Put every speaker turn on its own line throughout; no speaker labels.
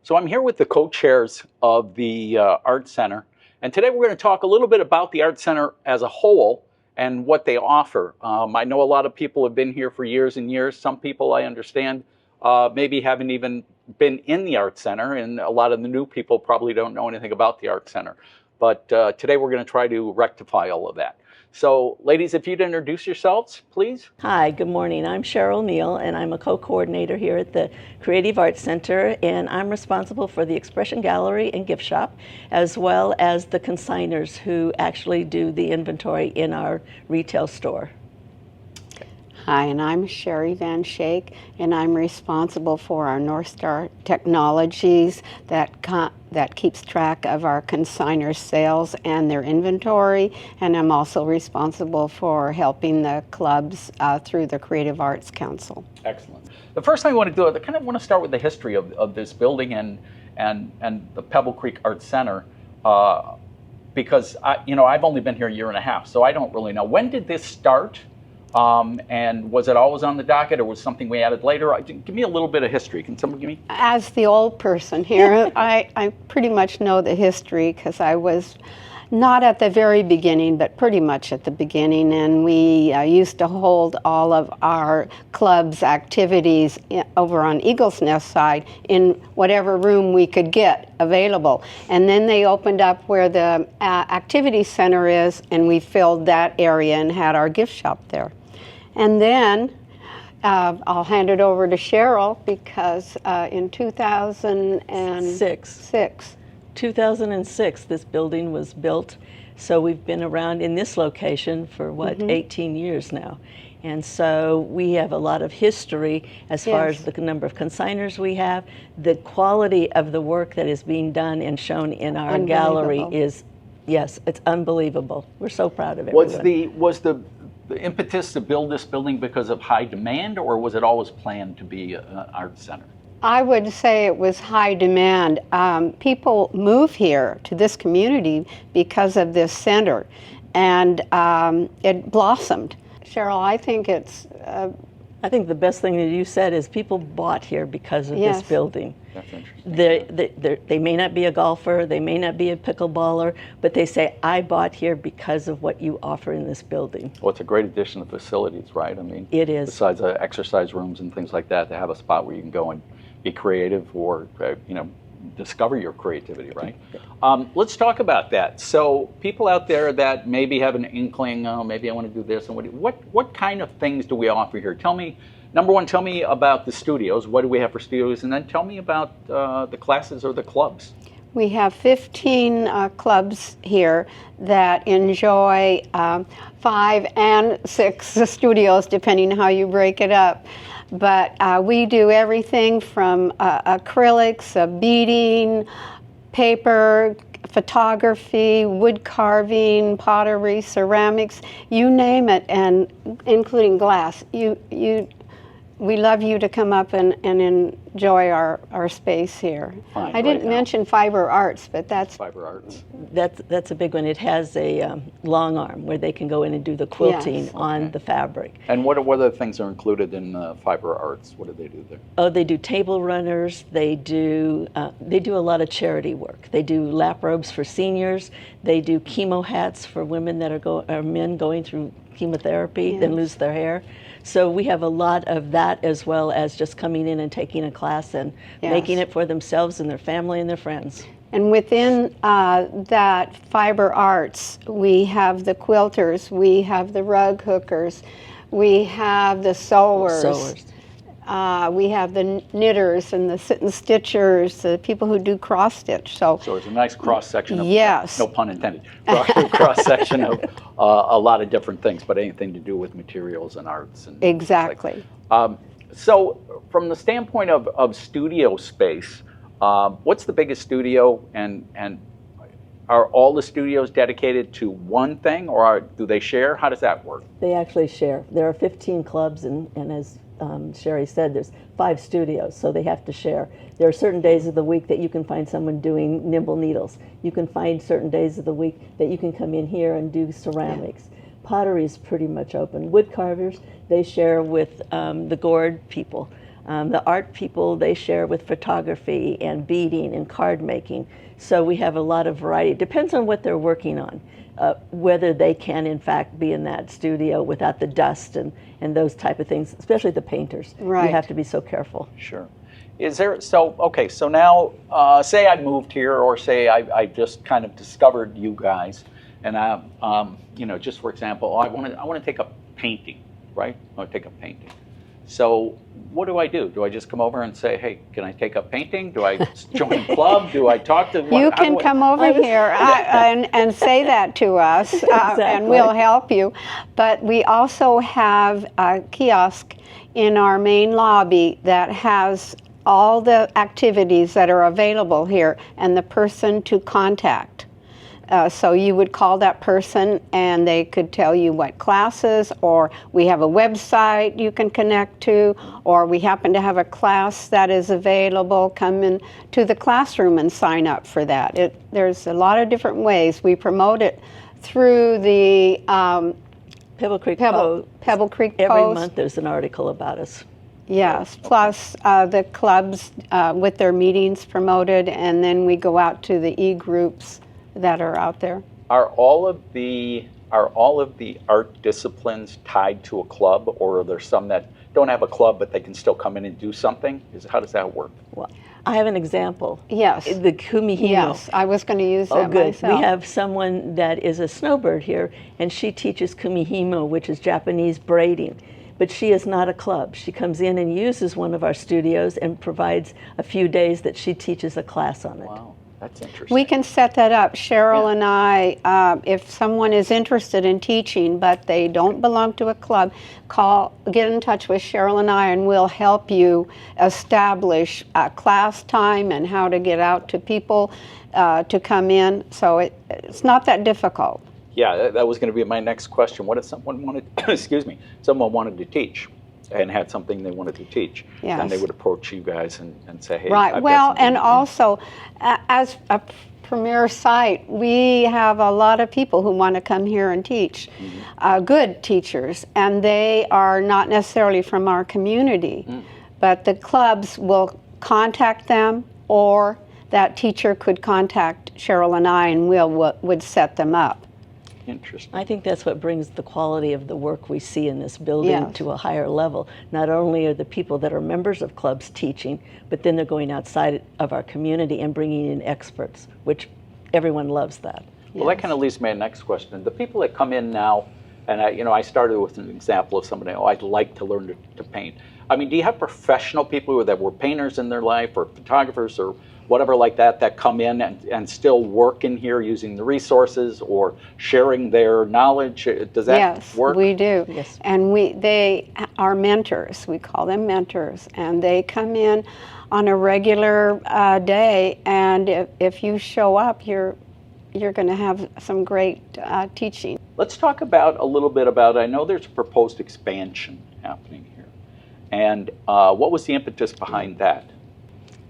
So I'm here with the co-chairs of the Art Center, and today we're going to talk a little bit about the Art Center as a whole and what they offer. I know a lot of people have been here for years and years. Some people, I understand, maybe haven't even been in the Art Center, and a lot of the new people probably don't know anything about the Art Center. But today we're going to try to rectify all of that. So, ladies, if you'd introduce yourselves, please.
Hi, good morning. I'm Cheryl Neal, and I'm a co-coordinator here at the Creative Arts Center, and I'm responsible for the Expression Gallery and Gift Shop, as well as the consigners who actually do the inventory in our retail store.
Hi, and I'm Sherry Van Shake, and I'm responsible for our North Star Technologies that keeps track of our consigners' sales and their inventory, and I'm also responsible for helping the clubs through the Creative Arts Council.
Excellent. The first thing I want to do, I kind of want to start with the history of this building and the Pebble Creek Arts Center, because I've only been here a year and a half, so I don't really know. When did this start? And was it always on the docket, or was something we added later? Give me a little bit of history. Can someone give me?
As the old person here, I pretty much know the history because I was not at the very beginning, but pretty much at the beginning. And we used to hold all of our club's activities over on Eagle's Nest side in whatever room we could get available. And then they opened up where the activity center is, and we filled that area and had our gift shop there. And then I'll hand it over to Cheryl because in
2006, this building was built. So we've been around in this location for 18 years now. And so we have a lot of history as far as the number of consigners we have. The quality of the work that is being done and shown in our gallery is, yes, it's unbelievable. We're so proud of everyone.
Was the impetus to build this building because of high demand, or was it always planned to be an art center?
I would say it was high demand. People move here to this community because of this center, and it blossomed. Cheryl, I think it's...
I think the best thing that you said is people bought here because of this building.
That's interesting.
They may not be a golfer, they may not be a pickleballer, but they say, I bought here because of what you offer in this building.
Well, it's a great addition to facilities, right? I mean,
it is.
Besides exercise rooms and things like that, to have a spot where you can go and be creative or, discover your creativity, right? Let's talk about that. So people out there that maybe have an inkling, maybe I want to do this, and what kind of things do we offer here? Number one, tell me about the studios. What do we have for studios? And then tell me about the classes or the clubs.
We have 15 clubs here that enjoy 5 and 6 studios, depending on how you break it up. But we do everything from acrylics, beading, paper, photography, wood carving, pottery, ceramics, you name it, and including glass. We love you to come up and enjoy our space here. I didn't mention fiber arts, but that's...
Fiber arts.
That's a big one. It has a long arm where they can go in and do the quilting on the fabric.
And what other things are included in fiber arts? What do they do there?
Oh, they do table runners. They do a lot of charity work. They do lap robes for seniors. They do chemo hats for women that are men going through chemotherapy, then lose their hair. So we have a lot of that, as well as just coming in and taking a class and making it for themselves and their family and their friends.
And within that fiber arts, we have the quilters, we have the rug hookers, we have the sewers. We have the knitters and the sit and stitchers, the people who do cross stitch. So
it's a nice cross section of, no pun intended, cross section of a lot of different things, but anything to do with materials and arts. And
exactly.
So from the standpoint of studio space, what's the biggest studio, and are all the studios dedicated to one thing, or do they share? How does that work?
They actually share. There are 15 clubs, and as Sherry said, there's 5 studios, so they have to share. There are certain days of the week that you can find someone doing nimble needles. You can find certain days of the week that you can come in here and do ceramics. Pottery is pretty much open. Wood carvers, they share with the gourd people. The art people, they share with photography and beading and card making. So we have a lot of variety. It depends on what they're working on, whether they can in fact be in that studio without the dust and those type of things, especially the painters.
Right.
You have to be so careful.
Sure. Is there, so, okay, so now, say I moved here, or say I just kind of discovered you guys, and you know, just for example, I want to take a painting, right? I want to take a painting. So what do? Do I just come over and say, hey, can I take a painting? Do I join a club? Do I talk to...
You can come over here and say that to us, and we'll help you. But we also have a kiosk in our main lobby that has all the activities that are available here and the person to contact. So you would call that person and they could tell you what classes, or we have a website you can connect to, or we happen to have a class that is available. Come in to the classroom and sign up for that. There's a lot of different ways. We promote it through the
Pebble Creek
Pebble Creek Post.
Every month there's an article about us.
Yes, plus the clubs with their meetings promoted, and then we go out to the e-groups that are out there.
Are all of the art disciplines tied to a club, or are there some that don't have a club but they can still come in and do something? How does that work?
Well, I have an example.
Yes.
The kumihimo.
Yes, I was going to use that
good.
myself.
We have someone that is a snowbird here, and she teaches kumihimo, which is Japanese braiding. But she is not a club. She comes in and uses one of our studios and provides a few days that she teaches a class on it.
Wow, that's interesting.
We can set that up. Cheryl and I, if someone is interested in teaching but they don't belong to a club, get in touch with Cheryl and I, and we'll help you establish class time and how to get out to people to come in. So it's not that difficult.
Yeah, that was going to be my next question. What if someone wanted, excuse me, someone wanted to teach and had something they wanted to teach?
Yes.
And they would approach you guys and say, hey,
right.
I've
Well,
got something
and
to do.
also, as a premier site, we have a lot of people who want to come here and teach, good teachers, and they are not necessarily from our community, but the clubs will contact them, or that teacher could contact Cheryl and I, and would set them up.
Interesting.
I think that's what brings the quality of the work we see in this building
Yes.
to a higher level. Not only are the people that are members of clubs teaching, but then they're going outside of our community and bringing in experts, which everyone loves that.
Well, that kind of leads me to my next question. The people that come in now, and I started with an example of somebody, I'd like to learn to paint. I mean, do you have professional people that were painters in their life, or photographers, or whatever like that come in and still work in here using the resources or sharing their knowledge? Does that work?
Yes, we do.
Yes.
And they are mentors. We call them mentors. And they come in on a regular day. And if you show up, you're going to have some great teaching.
Let's talk about a little bit about, I know there's a proposed expansion happening here. And what was the impetus behind that?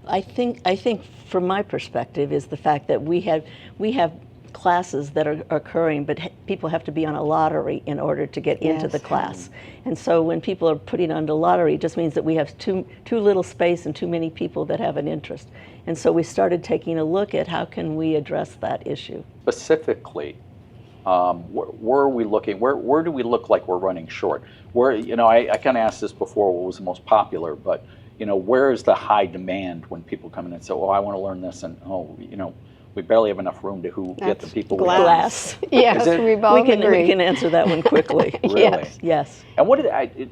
I think from my perspective is the fact that we have classes that are occurring, but people have to be on a lottery in order to get into the class. And so when people are putting on the lottery, it just means that we have too little space and too many people that have an interest. And so we started taking a look at how can we address that issue.
Specifically, where are we looking? Where do we look like we're running short? Where, I kind of asked this before, what was the most popular, but where is the high demand when people come in and say, oh, I want to learn this, and we barely have enough room to get the people.
Glass.
Yes, we both agree.
We can answer that one quickly.
Really?
Yes.
Yes.
And what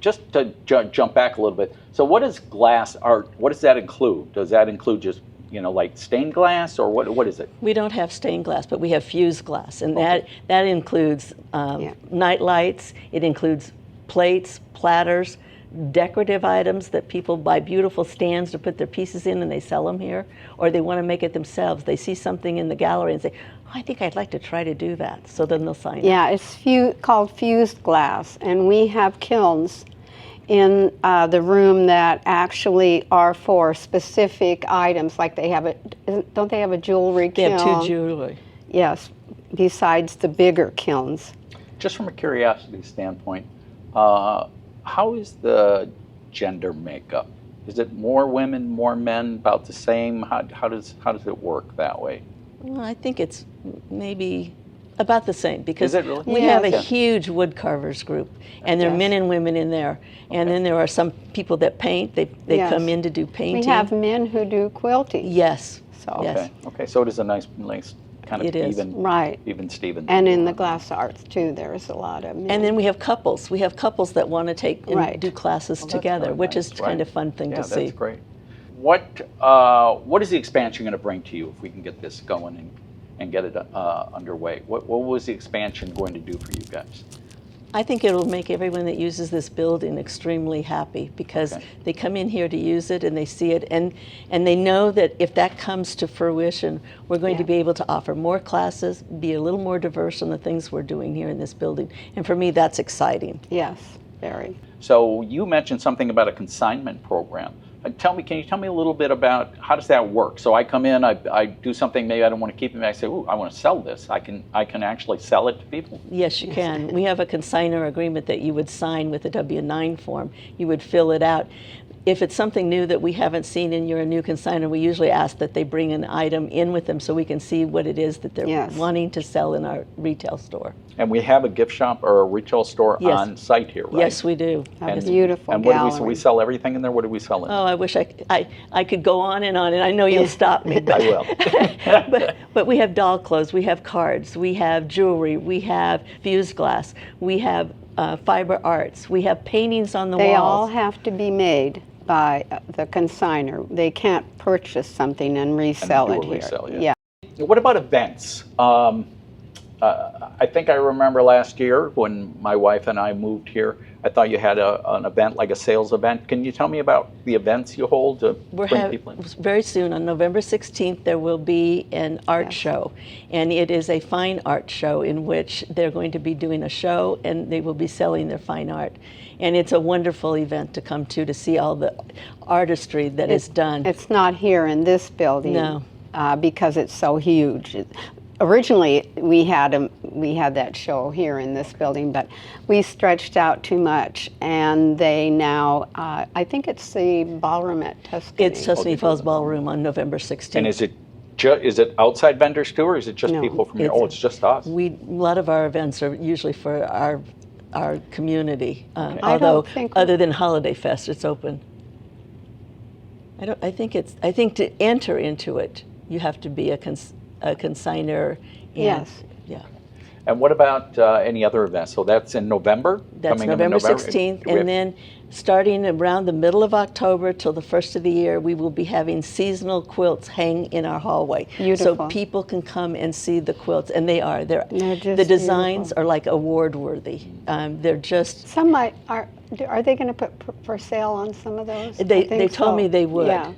just to jump back a little bit, so what is glass art? What does that include? Does that include just like stained glass, or what is it?
We don't have stained glass, but we have fused glass, and that includes night lights. It includes plates, platters, decorative items that people buy beautiful stands to put their pieces in and they sell them here, or they want to make it themselves. They see something in the gallery and say, oh, I think I'd like to try to do that. So then they'll sign up.
Yeah, it's called fused glass, and we have kilns in the room that actually are for specific items, like don't they have a jewelry kiln?
They have two jewelry.
Yes, besides the bigger kilns.
Just from a curiosity standpoint, how is the gender makeup Is it more women, more men, about the same? How does it work that way?
Well, I think it's maybe about the same, because
Is it really?
we have a
Yeah.
huge wood carvers group, and there are men and women in there. And then there are some people that paint. They come in to do painting.
We have men who do quilting.
Yes.
So.
Yes.
Okay. So it is a nice kind of
It is.
even Steven.
And in the glass arts too, there's a lot of men.
And then we have couples. We have couples that want to take and do classes together,
really
which
nice.
is kind of fun thing to see.
Yeah, that's great. What is the expansion going to bring to you if we can get this going and get it underway? What was the expansion going to do for you guys?
I think it'll make everyone that uses this building extremely happy, because they come in here to use it and they see it, and they know that if that comes to fruition, we're going to be able to offer more classes, be a little more diverse in the things we're doing here in this building. And for me, that's exciting.
Yes, very.
So you mentioned something about a consignment program. Can you tell me a little bit about how does that work? So I come in, I do something, maybe I don't want to keep it, I say, ooh, I want to sell this. I can actually sell it to people?
Yes, you can. We have a consignor agreement that you would sign with a W-9 form. You would fill it out. If it's something new that we haven't seen and you're a new consignor, we usually ask that they bring an item in with them so we can see what it is that they're wanting to sell in our retail store.
And we have a gift shop or a retail store on site here, right?
Yes, we do.
A beautiful
And what
gallery.
do we sell everything in there? What do we sell in there?
Oh, I wish I could go on, and I know you'll stop me. But,
I will.
but we have doll clothes, we have cards, we have jewelry, we have fused glass, we have fiber arts, we have paintings on the walls.
They all have to be made by the consignor. They can't purchase something and resell it here.
Yeah. What about events? I think I remember last year when my wife and I moved here, I thought you had an event, like a sales event. Can you tell me about the events you hold to bring people in?
Very soon, on November 16th, there will be an art show. And it is a fine art show in which they're going to be doing a show and they will be selling their fine art. And it's a wonderful event to come to see all the artistry that is done.
It's not here in this building because it's so huge. Originally, we had that show here in this building, but we stretched out too much, and they now, I think it's the ballroom at Tuscany.
It's Tuscany Falls Ballroom on November 16th.
And is it outside vendors too, or is it just people from here? Oh, it's just us.
A lot of our events are usually for our community,
I
although
don't think
other than Holiday Fest, it's open. I think to enter into it, you have to be a consignor. Yeah.
And what about any other events? So that's in November?
That's November 16th. And then starting around the middle of October till the first of the year, we will be having seasonal quilts hang in our hallway.
Beautiful.
So people can come and see the quilts. And they are.
They're just
the designs
beautiful.
are like award worthy. They're just...
Some are they going to put for sale on some of those?
They told me they would.
Yeah.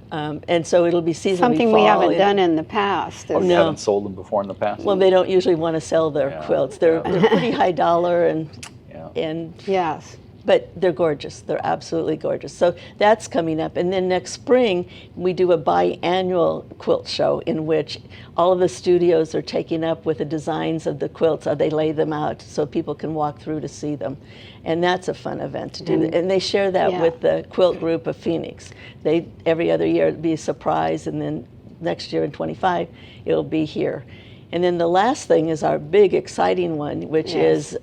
And so it'll be seasonally
Something we haven't done in the past.
You haven't sold them before in the past?
Well, they don't usually want to sell their quilts. They're pretty high dollar and
yes.
But they're gorgeous. They're absolutely gorgeous. So that's coming up. And then next spring, we do a biannual quilt show in which all of the studios are taking up with the designs of the quilts. They lay them out so people can walk through to see them. And that's a fun event to do. And they share that with the quilt group of Phoenix. Every other year it'll be a surprise, and then next year in 25, it'll be here. And then the last thing is our big exciting one, which is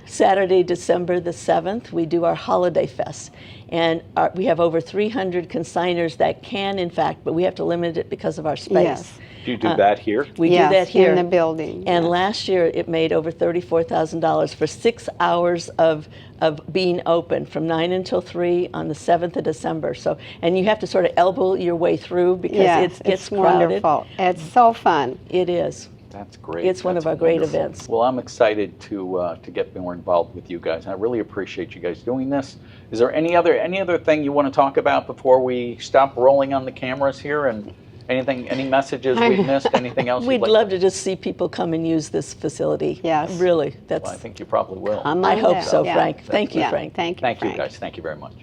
Saturday, December the 7th, we do our Holiday Fest. And we have over 300 consigners that can, in fact, but we have to limit it because of our space.
Yes.
Do you do that here?
We do that here.
in the building.
And last year it made over $34,000 for 6 hours of being open from 9 until 3 on the 7th of December. So, and you have to sort of elbow your way through because it gets
it's
crowded.
Wonderful. It's so fun.
It is.
That's great.
It's one of our great events.
Well, I'm excited to get more involved with you guys. I really appreciate you guys doing this. Is there any other thing you want to talk about before we stop rolling on the cameras here? And any messages we've missed? Anything else?
We'd love to just see people come and use this facility.
Yes.
Really.
Well, I think you probably will.
I hope so, Frank. Thank you, Frank.
Thank you,
Thank you,
Frank.
guys. Thank you very much.